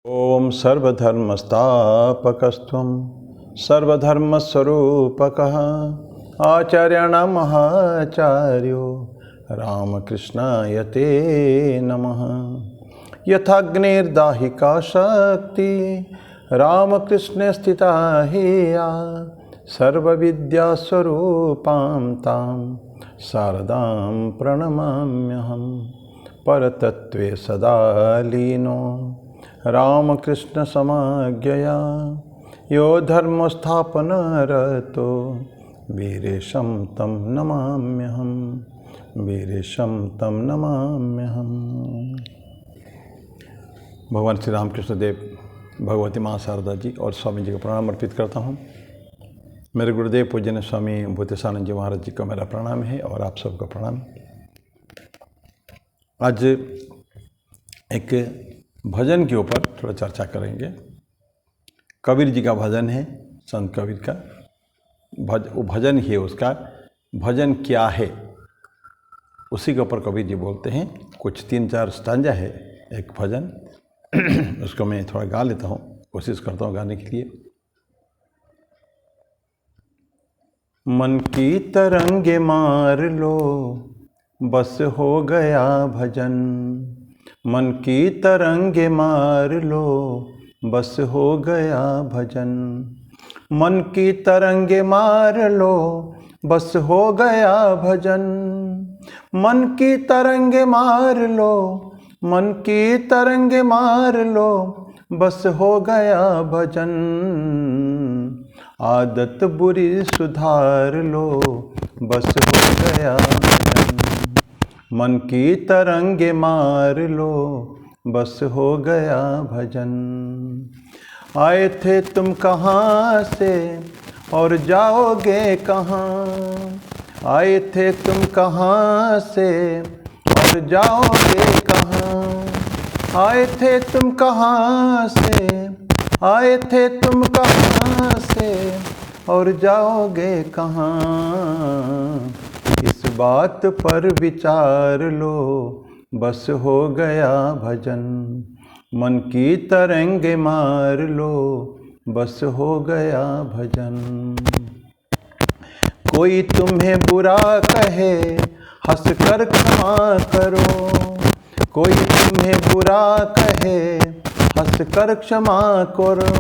ओम सर्वधर्मस्थापकस्त्वं सर्वधर्मस्वरूपकः आचार्याणां महाचार्यो रामकृष्णाय ते नमः। यथाग्निर्दाहिका शक्ति रामकृष्णे स्थिता हि या सर्वविद्यास्वरूपां तां शारदां प्रणमाम्यहम्। परतत्त्वे सदा लीनो रामकृष्ण समाज्ञया यो धर्मस्थापनरतो वीरेशं तं नमाम्यहम्। वीरेशं तं नमाम्यहम्। भगवान श्री रामकृष्ण देव, भगवती माँ शारदा जी और स्वामी जी को प्रणाम अर्पित करता हूँ। मेरे गुरुदेव पूजन स्वामी भूतेशानंद जी महाराज जी को मेरा प्रणाम है और आप सबको प्रणाम। आज एक भजन के ऊपर थोड़ा चर्चा करेंगे। कबीर जी का भजन है, संत कबीर का वो भजन ही है। उसका भजन क्या है उसी के ऊपर कबीर जी बोलते हैं। कुछ 3-4 स्टांजा है एक भजन, उसको मैं थोड़ा गा लेता हूँ, कोशिश करता हूँ गाने के लिए। मन की तरंगे मार लो बस हो गया भजन। मन की तरंगे मार लो बस हो गया भजन। मन की तरंगे मार लो बस हो गया भजन। मन की तरंगे मार लो, मन की तरंगे मार लो बस हो गया भजन। आदत बुरी सुधार लो बस हो गया भजन। मन की तरंगे मार लो बस हो गया भजन। आए थे तुम कहाँ से और जाओगे कहाँ। आए थे तुम कहाँ से और जाओगे कहाँ। आए थे तुम कहाँ से, आए थे तुम कहाँ से और जाओगे कहाँ। इस बात पर विचार लो बस हो गया भजन। मन की तरंगे मार लो बस हो गया भजन। कोई तुम्हें बुरा कहे हंस कर क्षमा करो। कोई तुम्हें बुरा कहे हंस कर क्षमा करो।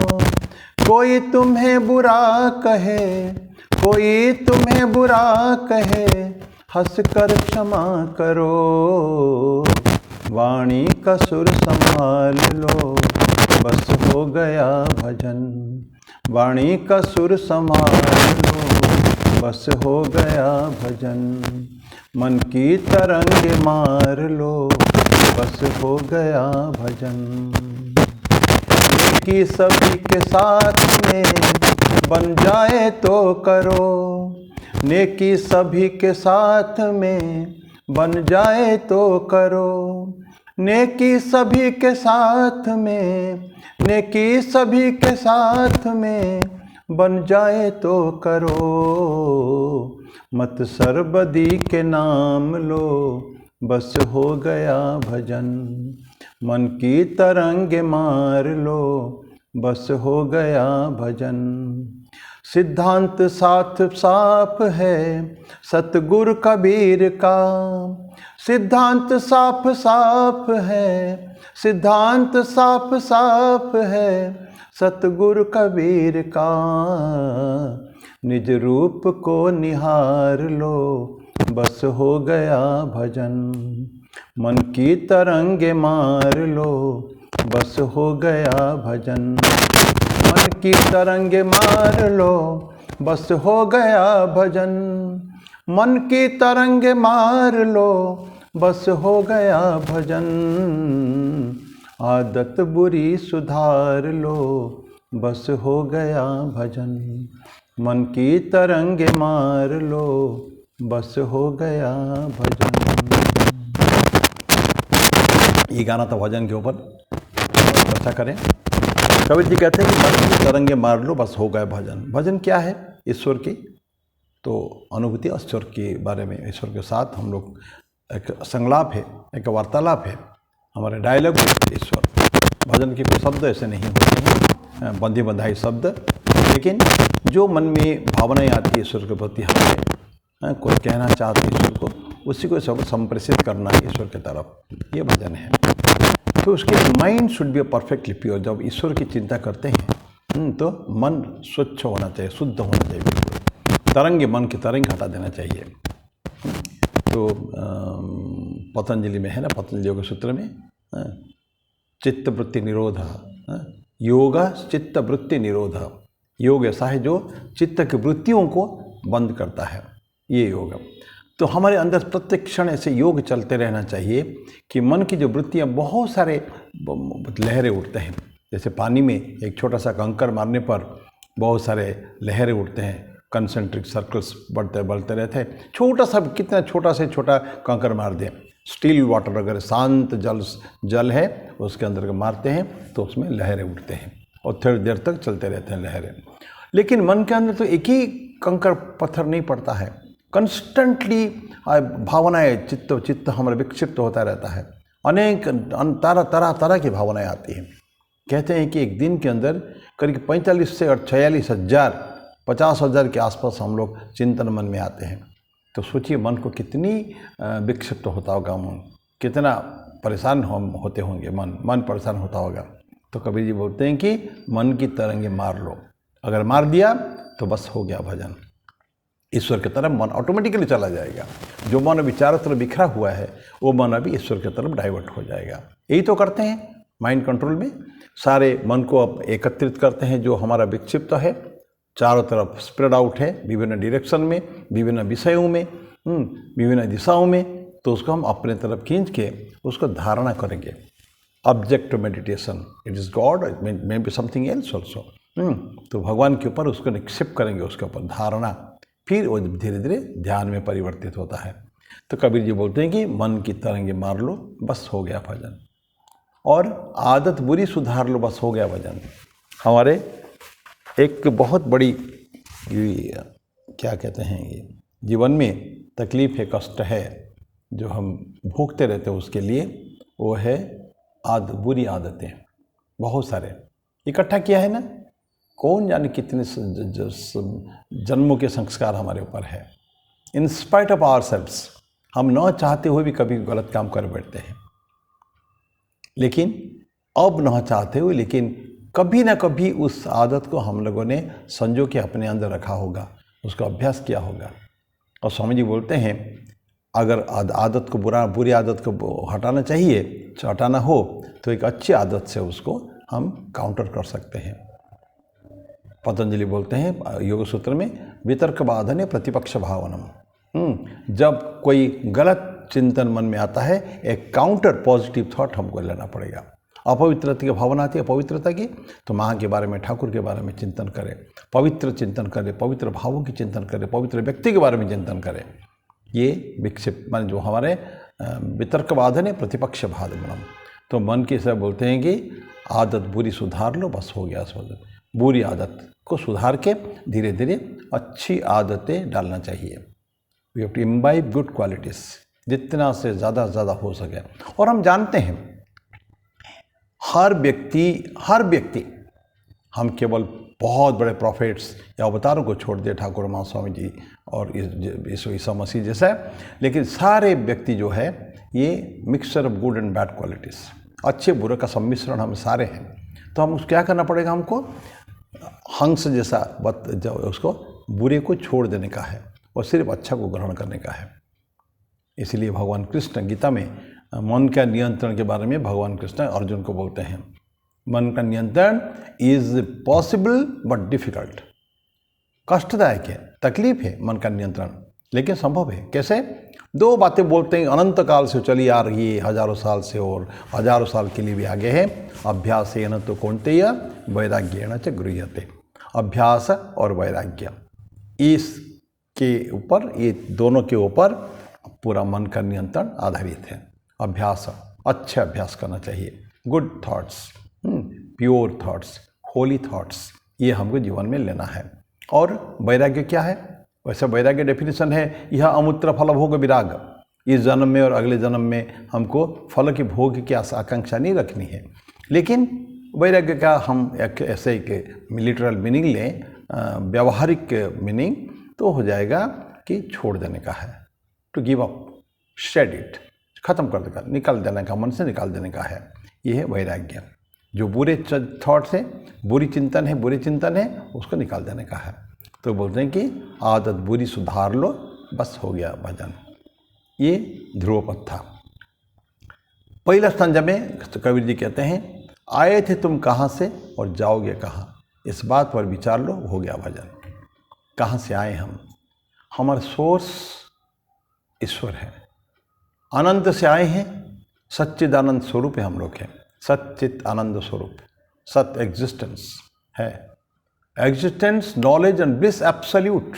कोई तुम्हें बुरा कहे, कोई तुम्हें बुरा कहे हंस कर क्षमा करो। वाणी का सुर संभाल लो बस हो गया भजन। वाणी का सुर संभाल लो बस हो गया भजन। मन की तरंगे मार लो बस हो गया भजन। नेकी सभी के साथ में बन जाए तो करो। नेकी सभी के साथ में बन जाए तो करो। नेकी सभी के साथ में, नेकी सभी के साथ में बन जाए तो करो। मत सर्वदी के नाम लो बस हो गया भजन। मन की तरंगे मार लो बस हो गया भजन। सिद्धांत साथ साफ है सतगुरु कबीर का। सिद्धांत साफ साफ है, सिद्धांत साफ साफ है सतगुरु कबीर का। निज रूप को निहार लो बस हो गया भजन। मन की तरंगे मार लो बस हो गया भजन। मन की तरंगे मार लो बस हो गया भजन। मन की तरंगे मार लो बस हो गया भजन। आदत बुरी सुधार लो बस हो गया भजन। मन की तरंगे मार लो बस हो गया भजन। ये गाना था भजन के ऊपर, चर्चा करें। कबीर जी कहते हैं कि मन की तरंगे मार लो बस हो गया भजन। भजन क्या है? ईश्वर की तो अनुभूति, ईश्वर के बारे में, ईश्वर के साथ हम लोग एक संलाप है, एक वार्तालाप है, हमारे डायलॉग है ईश्वर। भजन के कोई शब्द ऐसे नहीं होते हैं बंधी बंधाई शब्द, लेकिन जो मन में भावनाएं आती है ईश्वर के प्रति, हमें कोई कहना चाहते हैं ईश्वर को, उसी को सब संप्रेषित करना ईश्वर की तरफ, ये भजन है। तो उसके mind should be perfectly pure. जब ईश्वर की चिंता करते हैं तो मन स्वच्छ होना चाहिए, शुद्ध होना चाहिए, बिल्कुल तरंगे, मन की तरंग हटा देना चाहिए। तो पतंजलि में है ना, पतंजलि योग सूत्र में चित्त वृत्ति निरोध, योग चित्त वृत्ति निरोध। योग ऐसा है जो चित्त की वृत्तियों को बंद करता है, ये योग। तो हमारे अंदर प्रत्येक क्षण ऐसे योग चलते रहना चाहिए कि मन की जो वृत्तियाँ, बहुत सारे लहरें उठते हैं, जैसे पानी में एक छोटा सा कंकर मारने पर बहुत सारे लहरें उठते हैं, कंसेंट्रिक सर्कल्स बढ़ते रहते हैं। छोटा सा, कितना छोटा से छोटा कंकर मार दें, स्टिल वाटर अगर शांत जल है उसके अंदर मारते हैं तो उसमें लहरें उठते हैं और थोड़ी देर तक चलते रहते हैं लहरें। लेकिन मन के अंदर तो एक ही कंकर पत्थर नहीं पड़ता है, कंस्टेंटली भावनाएं, चित्त हमारा विक्षिप्त होता रहता है, अनेक तरह की भावनाएं आती हैं। कहते हैं कि एक दिन के अंदर करीब 45 से 46 हज़ार 50 हज़ार के आसपास हम लोग चिंतन मन में आते हैं। तो सोचिए मन को कितनी विक्षिप्त होता होगा, मन कितना परेशान होते होंगे, मन परेशान होता होगा। तो कबीर जी बोलते हैं कि मन की तरंगे मार लो, अगर मार दिया तो बस हो गया भजन, ईश्वर की तरफ मन ऑटोमेटिकली चला जाएगा। जो मन अभी चारों तरफ बिखरा हुआ है वो मन अभी ईश्वर की तरफ डाइवर्ट हो जाएगा। यही तो करते हैं माइंड कंट्रोल में, सारे मन को अब एकत्रित करते हैं, जो हमारा विक्षिप्त है चारों तरफ स्प्रेड आउट है विभिन्न डायरेक्शन में, विभिन्न विषयों में, विभिन्न दिशाओं में, तो उसको हम अपने तरफ खींच के उसको धारणा करेंगे। Object meditation, it is God, it may be something else also. तो भगवान के ऊपर उसको निक्षेप करेंगे, उसके ऊपर धारणा, फिर वो धीरे धीरे ध्यान में परिवर्तित होता है। तो कबीर जी बोलते हैं कि मन की तरंगे मार लो, बस हो गया भजन, और आदत बुरी सुधार लो, बस हो गया भजन। हमारे एक बहुत बड़ी क्या कहते हैं, ये जीवन में तकलीफ है, कष्ट है, जो हम भोगते रहते हैं उसके लिए, वो है बुरी आदतें। बहुत सारे इकट्ठा किया है ना, कौन जाने कितने जन्मों के संस्कार हमारे ऊपर है। इन स्पाइट ऑफ आवरसेल्व्स, हम न चाहते हुए भी कभी गलत काम कर बैठते हैं, लेकिन अब न चाहते हुए, लेकिन कभी ना कभी उस आदत को हम लोगों ने संजो के अपने अंदर रखा होगा, उसका अभ्यास किया होगा। और स्वामी जी बोलते हैं अगर आदत को बुरी आदत को हटाना चाहिए, हटाना हो, तो एक अच्छी आदत से उसको हम काउंटर कर सकते हैं। पतंजलि बोलते हैं योग सूत्र में, वितर्क बाधने प्रतिपक्ष भावनम। जब कोई गलत चिंतन मन में आता है, एक काउंटर पॉजिटिव थॉट हमको लेना पड़ेगा। अपवित्रता की भावना आती है, पवित्रता की, तो माँ के बारे में, ठाकुर के बारे में चिंतन करें, पवित्र चिंतन करें, पवित्र भावों की चिंतन करें, पवित्र व्यक्ति के बारे में चिंतन करें। ये विक्षिप्त मन जो हमारे वितर्क बाधन है, प्रतिपक्ष भावनम। तो मन के सब बोलते हैं कि आदत बुरी सुधार लो, बस हो गया भजन। बुरी आदत को सुधार के धीरे धीरे अच्छी आदतें डालना चाहिए। We have to imbibe good qualities, जितना से ज़्यादा हो सके। और हम जानते हैं हर व्यक्ति, हम केवल बहुत बड़े प्रॉफिट्स या अवतारों को छोड़ दिए, ठाकुर माँ स्वामी जी और ईसा मसीह जैसा, लेकिन सारे व्यक्ति जो है ये mixture of good and bad qualities, अच्छे बुरे का सम्मिश्रण हम सारे हैं। तो हम क्या करना पड़ेगा, हमको हंस जैसा उसको बुरे को छोड़ देने का है और सिर्फ अच्छा को ग्रहण करने का है। इसलिए भगवान कृष्ण गीता में मन का नियंत्रण के बारे में भगवान कृष्ण अर्जुन को बोलते हैं, मन का नियंत्रण इज पॉसिबल बट डिफिकल्ट। कष्टदायक है, तकलीफ है मन का नियंत्रण, लेकिन संभव है। कैसे? दो बातें बोलते हैं, अनंत काल से चली आ रही है, हजारों साल से, और हजारों साल के लिए भी आगे है। अभ्यासेन तो कौन्तेय वैराग्येण च गृह्यते। अभ्यास और वैराग्य, इसके ऊपर, ये दोनों के ऊपर पूरा मन का नियंत्रण आधारित है। अभ्यास, अच्छा अभ्यास करना चाहिए, good thoughts, pure thoughts, Holi thoughts, ये हमको जीवन में लेना है। और वैराग्य क्या है? वैसे वैराग्य डेफिनेशन है, यह अमूत्र फल भोग विराग। इस जन्म में और अगले जन्म में हमको फल के भोग की आकांक्षा नहीं रखनी है। लेकिन वैराग्य का हम एक ऐसे एक लिटरल मीनिंग लें, व्यवहारिक मीनिंग, तो हो जाएगा कि छोड़ देने का है, to give up, shed it, खत्म कर देगा, निकाल देने का, मन से निकाल देने का है। ये है वैराग्य। जो बुरे थॉट्स है, बुरी चिंतन है, उसको निकाल देने का है। तो बोलते हैं कि आदत बुरी सुधार लो, बस हो गया भजन। ये ध्रुवपद था। पहला स्टंजा में कबीर जी कहते हैं, आए थे तुम कहाँ से और जाओगे कहाँ, इस बात पर विचार लो, हो गया भजन। कहाँ से आए हम? हमारा सोर्स ईश्वर है, अनंत से आए हैं, सच्चिदानंद स्वरूप है हम लोग हैं, सच्चित आनंद स्वरूप, सत एग्जिस्टेंस है। Existence, knowledge and bliss absolute,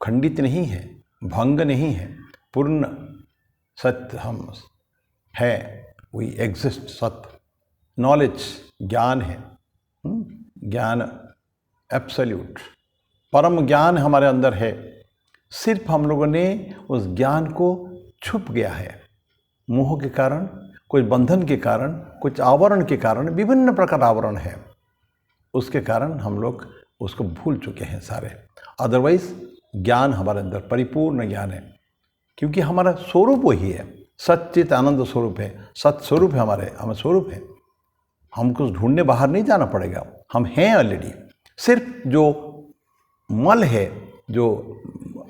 खंडित नहीं है, भंग नहीं है, पूर्ण सत्य हम है, वी एग्जिस्ट, सत्य। नॉलेज, ज्ञान है, ज्ञान एब्सोल्यूट, परम ज्ञान हमारे अंदर है। सिर्फ हम लोगों ने उस ज्ञान को छुप गया है, मोह के कारण, कुछ बंधन के कारण, कुछ आवरण के कारण, विभिन्न प्रकार आवरण है, उसके कारण हम लोग उसको भूल चुके हैं सारे। अदरवाइज ज्ञान हमारे अंदर परिपूर्ण ज्ञान है, क्योंकि हमारा स्वरूप वही है, सच्चित आनंद स्वरूप है, सत स्वरूप है, हमारे स्वरूप है। हमको ढूंढने बाहर नहीं जाना पड़ेगा, हम हैं ऑलरेडी। सिर्फ जो मल है, जो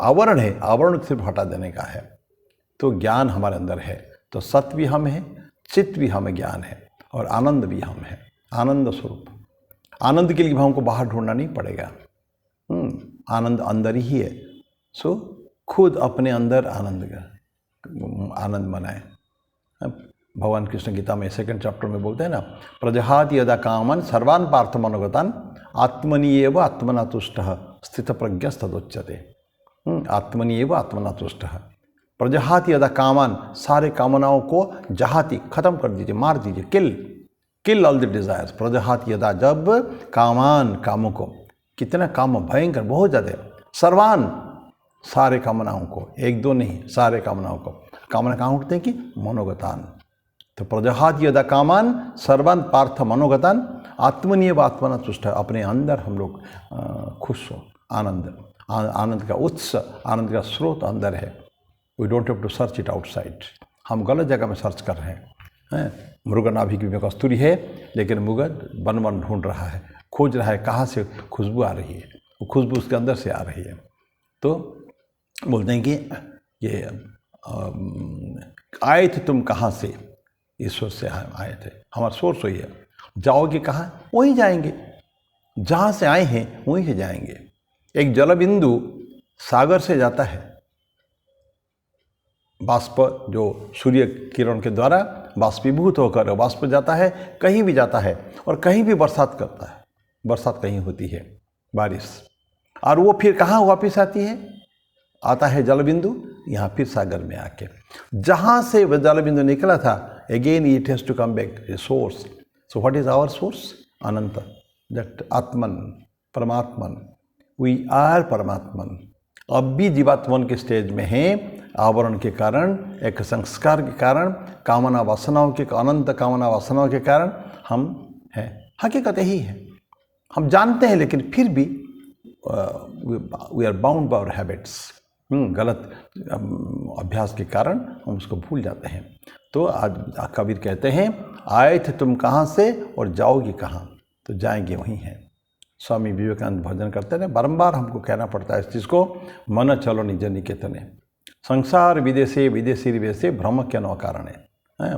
आवरण है, आवरण सिर्फ हटा देने का है। तो ज्ञान हमारे अंदर है, तो सत्य भी हम है, चित्त भी हमें ज्ञान है, और आनंद भी हम है, आनंद स्वरूप। आनंद के लिए हमको बाहर ढूंढना नहीं पड़ेगा, आनंद अंदर ही है। सो खुद अपने अंदर आनंद मनाए। भगवान कृष्ण गीता में 2nd चैप्टर में बोलते हैं ना, प्रजहाति यदा कामन सर्वान् पार्थ मनोगतान् आत्मनि एव आत्मना तुष्टः स्थित प्रज्ञस्तदुच्यते। आत्मनि एव आत्मना तुष्टः, प्रजहाति यदा कामन, सारे कामनाओं को जहाति, खत्म कर दीजिए, मार दीजिए, किल ऑल द डिजायर्स। प्रजहाति यदा, जब कामान, कामों को, कितना काम भयंकर, बहुत ज़्यादा, सर्वान, सारे कामनाओं को, एक दो नहीं, सारे कामनाओं को। कामना कहाँ उठते हैं कि मनोगतान। तो प्रजहाति यदा कामान सर्वान पार्थ मनोगतान आत्मनीय आत्मना तुष्ट, अपने अंदर हम लोग खुश हो, आनंद का उत्स, आनंद का स्रोत अंदर है। We don't have to search it outside. हम गलत जगह में सर्च कर रहे हैं। मृग नाभिक में कस्तूरी है, लेकिन मुगद वन ढूंढ रहा है, खोज रहा है कहाँ से खुशबू आ रही है, वो खुशबू उसके अंदर से आ रही है। तो बोलते हैं कि ये आए थे तुम कहाँ से, ईश्वर से आए थे, हमारा सोर्स वही है। जाओगे कहाँ? वहीं जाएंगे, जहाँ से आए हैं वहीं से जाएंगे। एक जलबिंदु सागर से जाता है, बाष्प जो सूर्य किरण के द्वारा बाष्पीभूत होकर बाष्प जाता है, कहीं भी जाता है, और कहीं भी बरसात करता है, बरसात कहीं होती है, बारिश, और वो फिर कहाँ वापस आती है? आता है जलबिंदु, यहाँ फिर सागर में आके, जहाँ से वह जलबिंदु निकला था, again it has to come back a source. So what is our source? अनंत, दैट आत्मन, परमात्मन, वी आर परमात्मन। अब भी जीवात्मन के स्टेज में हैं, आवरण के कारण, एक संस्कार के कारण, कामना वासनाओं के, अनंत कामना वासनाओं के कारण हम हैं। हकीकत यही है, हम जानते हैं, लेकिन फिर भी we are bound by our habits. गलत अभ्यास के कारण हम उसको भूल जाते हैं। तो आज कबीर कहते हैं, आए थे तुम कहाँ से और जाओगे कहाँ? तो जाएंगे वहीं हैं। स्वामी विवेकानंद भजन करते हैं, बारंबार हमको कहना पड़ता है इस चीज़ को, मन चलो निज निकेतने, संसार विदेशे विदेशी वैसे भ्रम क्या न कारण है,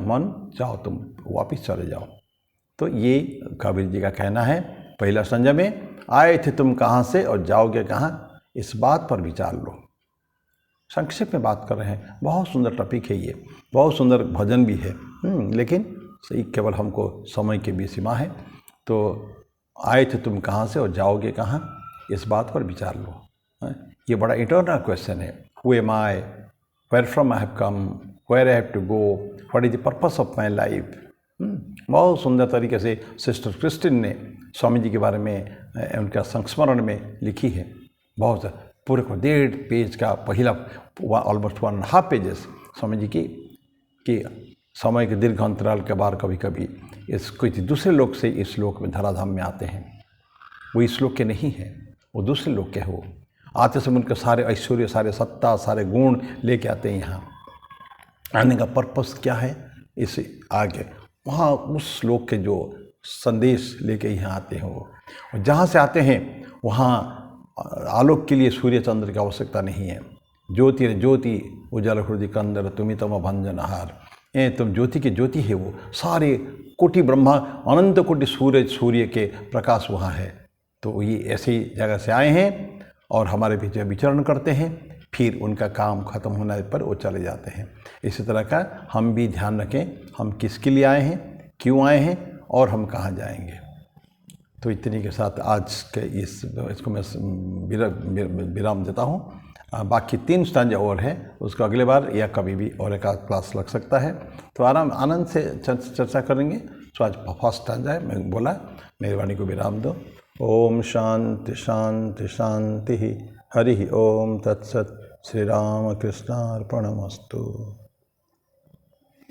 मन जाओ तुम वापिस चले जाओ। तो ये कबीर जी का कहना है पहला संजय में, आए थे तुम कहाँ से और जाओगे कहाँ, इस बात पर विचार लो। संक्षेप में बात कर रहे हैं, बहुत सुंदर टॉपिक है ये, बहुत सुंदर भजन भी है, लेकिन सही केवल हमको समय की भी सीमा है। तो आए थे तुम कहाँ से और जाओगे कहाँ, इस बात पर विचार लो। ये बड़ा इंटरनल क्वेश्चन है, who am I, where from I have come, where I have to go, what is the purpose of my life. बहुत सुंदर तरीके से सिस्टर क्रिस्टिन ने स्वामी जी के बारे में उनका संस्मरण में लिखी है। बहुत पूरे 1.5 पेज का पहला, ऑलमोस्ट 1.5 पेजेस स्वामी जी की समय के दीर्घ अंतराल के बाद कभी कभी इस किसी दूसरे लोक से इस लोक में धराधाम में आते हैं। वो इस लोक के नहीं हैं, वो दूसरे लोक के हो। आते समय उनके सारे ऐश्वर्य, सारे सत्ता, सारे गुण लेके आते हैं। यहाँ आने का पर्पस क्या है, इसे आगे वहाँ उस लोक के जो संदेश लेके यहाँ आते हैं वो। और जहाँ से आते हैं वहाँ आलोक के लिए सूर्य चंद्र की आवश्यकता नहीं है। ज्योति रे ज्योति उजाला हृदय कंदर तुम्हें तम भंजन आहार। तुम ज्योति के ज्योति है, वो सारे कोटि ब्रह्मा अनंत कोटि सूर्य के प्रकाश वहाँ है। तो ये ऐसी जगह से आए हैं और हमारे पीछे विचरण करते हैं, फिर उनका काम खत्म होने पर वो चले जाते हैं। इसी तरह का हम भी ध्यान रखें, हम किसके लिए आए हैं, क्यों आए हैं और हम कहाँ जाएंगे। तो इतनी के साथ आज के इसको मैं विराम देता हूँ। बाकी 3 स्टांजा और है, उसको अगले बार या कभी भी और एक क्लास लग सकता है, तो आनंद से चर्चा करेंगे। तो आज फर्स्ट स्टांजा है, मैं बोला, मेरी वाणी को विराम दो। ओम शांति शांति शांति। हरि ओम तत्सत। श्री राम कृष्णार्पणमस्तु।